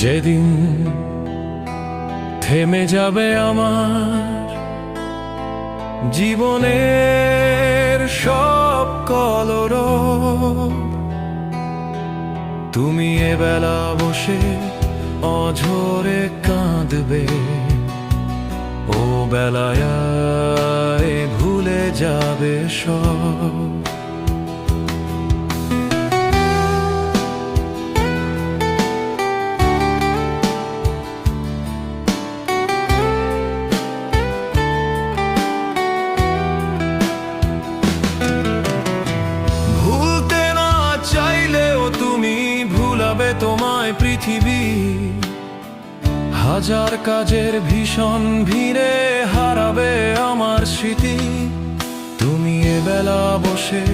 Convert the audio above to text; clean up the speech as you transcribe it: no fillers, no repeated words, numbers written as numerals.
যেদিন থেমে যাবে আমার জীবনের সব কলরব, তুমি এবেলা বসে অঝরে কাঁদবে, ও বেলায় ভুলে যাবে সব। ভুলতে না চাইলেও তুমি ভুলাবে তোমায় পৃথিবী, হাজার কাজের ভীষণ ভিড়ে হারাবে আমার স্মৃতি। তুমি এবেলা বসে